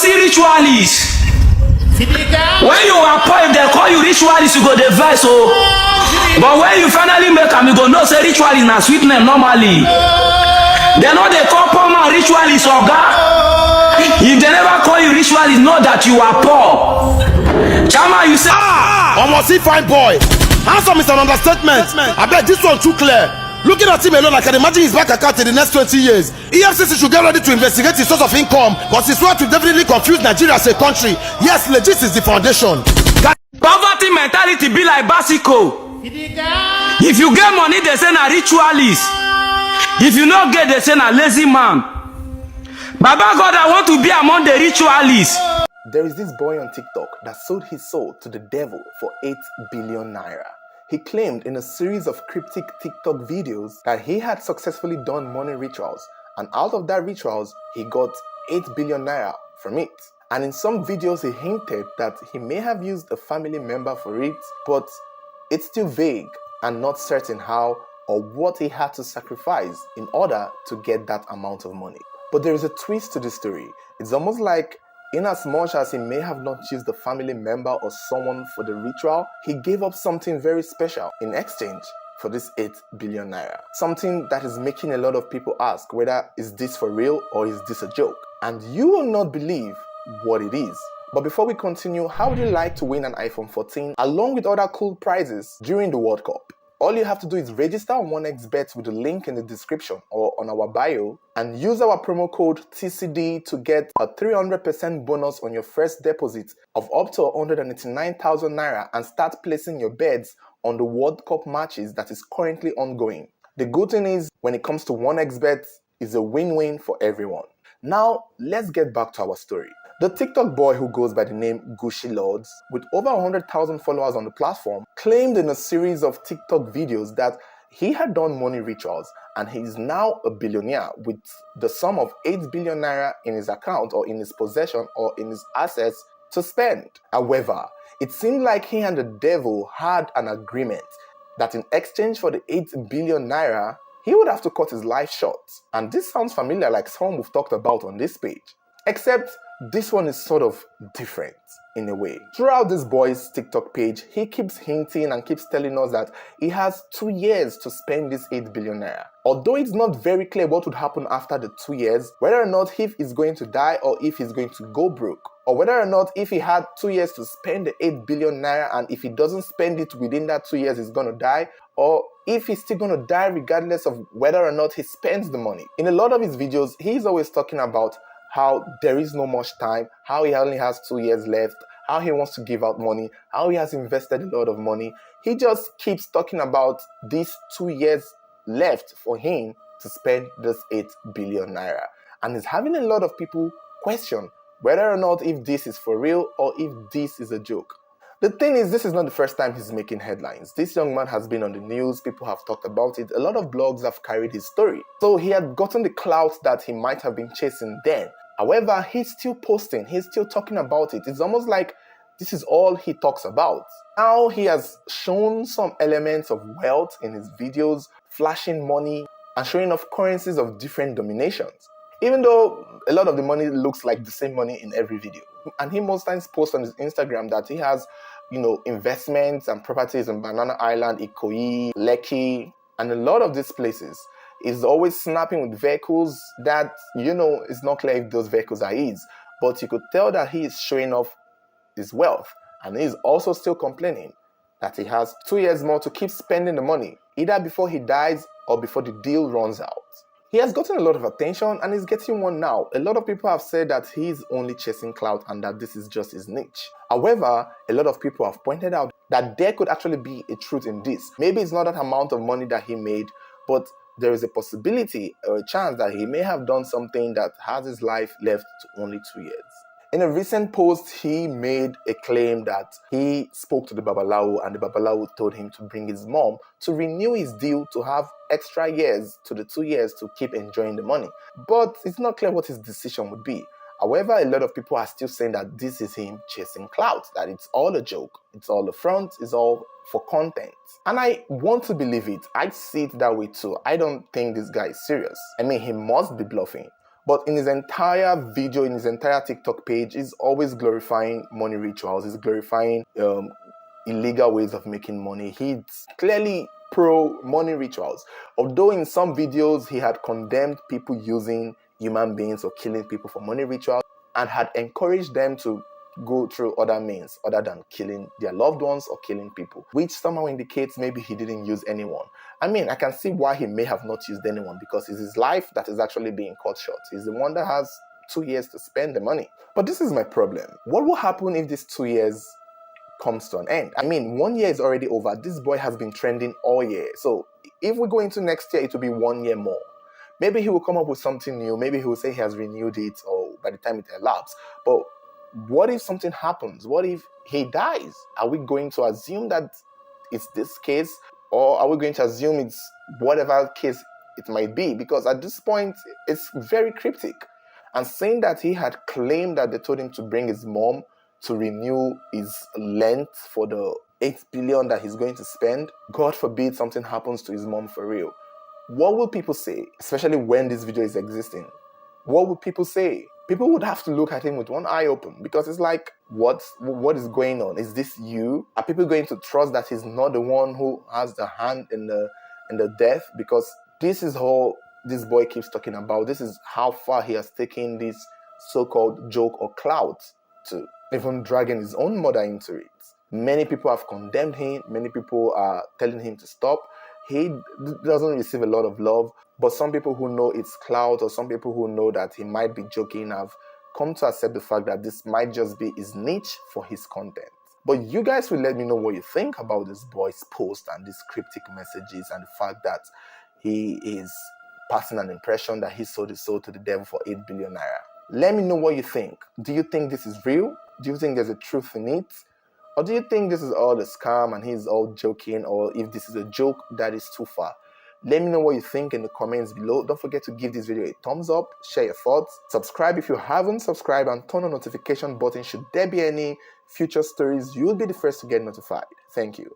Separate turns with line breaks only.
see ritualists. When you are poor, if they call you ritualist, you go the verse. Oh. But when you finally make them, you go no say ritualist na sweet name normally. They know they call poor man ritualist or God. If they never call you ritualist, know that you are poor. Chama, you say
almost see fine boy. Handsome is an understatement. I bet this one too clear. Looking at him alone, I can imagine his bank account in the next 20 years. EFCC should get ready to investigate his source of income, because his work will definitely confuse Nigeria as a country. Yes, legit is the foundation.
Poverty mentality be like Basico. If you get money, they say na ritualist. If you not get, they say na lazy man. Baba God, I want to be among the ritualists.
There is this boy on TikTok that sold his soul to the devil for 8 billion naira. He claimed in a series of cryptic TikTok videos that he had successfully done money rituals, and out of that rituals, he got 8 billion naira from it. And in some videos, he hinted that he may have used a family member for it, but it's still vague and not certain how or what he had to sacrifice in order to get that amount of money. But there is a twist to the story. It's almost like in as much as he may have not used a family member or someone for the ritual, he gave up something very special in exchange for this 8 billion naira. Something that is making a lot of people ask whether is this for real or is this a joke? And you will not believe what it is. But before we continue, how would you like to win an iPhone 14 along with other cool prizes during the World Cup? All you have to do is register on 1xBet with the link in the description or on our bio and use our promo code TCD to get a 300% bonus on your first deposit of up to 189,000 naira and start placing your bets on the World Cup matches that is currently ongoing. The good thing is, when it comes to 1xBet, it's a win-win for everyone. Now, let's get back to our story. The TikTok boy who goes by the name Gucci Lords, with over 100,000 followers on the platform, claimed in a series of TikTok videos that he had done money rituals and he is now a billionaire with the sum of 8 billion naira in his account or in his possession or in his assets to spend. However, it seemed like he and the devil had an agreement that in exchange for the 8 billion naira, he would have to cut his life short. And this sounds familiar, like some we've talked about on this page. Except this one is sort of different in a way. Throughout this boy's TikTok page, he keeps hinting and keeps telling us that he has 2 years to spend this 8 billion naira. Although it's not very clear what would happen after the 2 years, whether or not if he's going to die or if he's going to go broke, or whether or not if he had 2 years to spend the 8 billion naira and if he doesn't spend it within that 2 years, he's going to die, or if he's still going to die regardless of whether or not he spends the money. In a lot of his videos, he's always talking about how there is no much time, how he only has 2 years left, how he wants to give out money, how he has invested a lot of money. He just keeps talking about these 2 years left for him to spend this 8 billion naira. And it's having a lot of people question whether or not if this is for real or if this is a joke. The thing is, this is not the first time he's making headlines. This young man has been on the news, people have talked about it, a lot of blogs have carried his story. So he had gotten the clout that he might have been chasing then. However, he's still posting, he's still talking about it. It's almost like this is all he talks about. Now he has shown some elements of wealth in his videos, flashing money and showing off currencies of different denominations. Even though a lot of the money looks like the same money in every video. And he most times posts on his Instagram that he has, investments and properties in Banana Island, Ikoyi, Lekki, and a lot of these places. Is always snapping with vehicles that, it's not clear if those vehicles are his. But you could tell that he is showing off his wealth. And he is also still complaining that he has 2 years more to keep spending the money, either before he dies or before the deal runs out. He has gotten a lot of attention and is getting one now. A lot of people have said that he is only chasing clout and that this is just his niche. However, a lot of people have pointed out that there could actually be a truth in this. Maybe it's not that amount of money that he made, but there is a possibility or a chance that he may have done something that has his life left to only 2 years. In a recent post, he made a claim that he spoke to the Babalawo and the Babalawo told him to bring his mom to renew his deal to have extra years to the 2 years to keep enjoying the money. But it's not clear what his decision would be. However, a lot of people are still saying that this is him chasing clout, that it's all a joke, it's all a front, it's all for content. And I want to believe it. I see it that way too. I don't think this guy is serious. I mean, he must be bluffing. But in his entire video, in his entire TikTok page, he's always glorifying money rituals. He's glorifying illegal ways of making money. He's clearly pro money rituals. Although in some videos he had condemned people using human beings or killing people for money rituals and had encouraged them to go through other means other than killing their loved ones or killing people, which somehow indicates maybe he didn't use anyone. I mean, I can see why he may have not used anyone, because it's his life that is actually being cut short. He's the one that has 2 years to spend the money. But this is my problem. What will happen if these 2 years comes to an end? I mean, 1 year is already over. This boy has been trending all year. So if we go into next year, it will be 1 year more. Maybe he will come up with something new. Maybe he will say he has renewed it, or by the time it elapses. But what if something happens? What if he dies? Are we going to assume that it's this case, or are we going to assume it's whatever case it might be? Because at this point, it's very cryptic. And saying that he had claimed that they told him to bring his mom to renew his length for the 8 billion that he's going to spend, God forbid something happens to his mom for real. What will people say, especially when this video is existing? What would people say? People would have to look at him with one eye open, because it's like, what is going on? Is this you? Are people going to trust that he's not the one who has the hand in the death? Because this is all this boy keeps talking about. This is how far he has taken this so-called joke or clout to, even dragging his own mother into it. Many people have condemned him. Many people are telling him to stop. He doesn't receive a lot of love, but some people who know it's clout, or some people who know that he might be joking, have come to accept the fact that this might just be his niche for his content. But you guys will let me know what you think about this boy's post and these cryptic messages, and the fact that he is passing an impression that he sold his soul to the devil for 8 billion naira. Let me know what you think. Do you think this is real? Do you think there's a truth in it? Or do you think this is all a scam and he's all joking, or if this is a joke that is too far? Let me know what you think in the comments below. Don't forget to give this video a thumbs up, share your thoughts, subscribe if you haven't subscribed, and turn on the notification button should there be any future stories. You'll be the first to get notified. Thank you.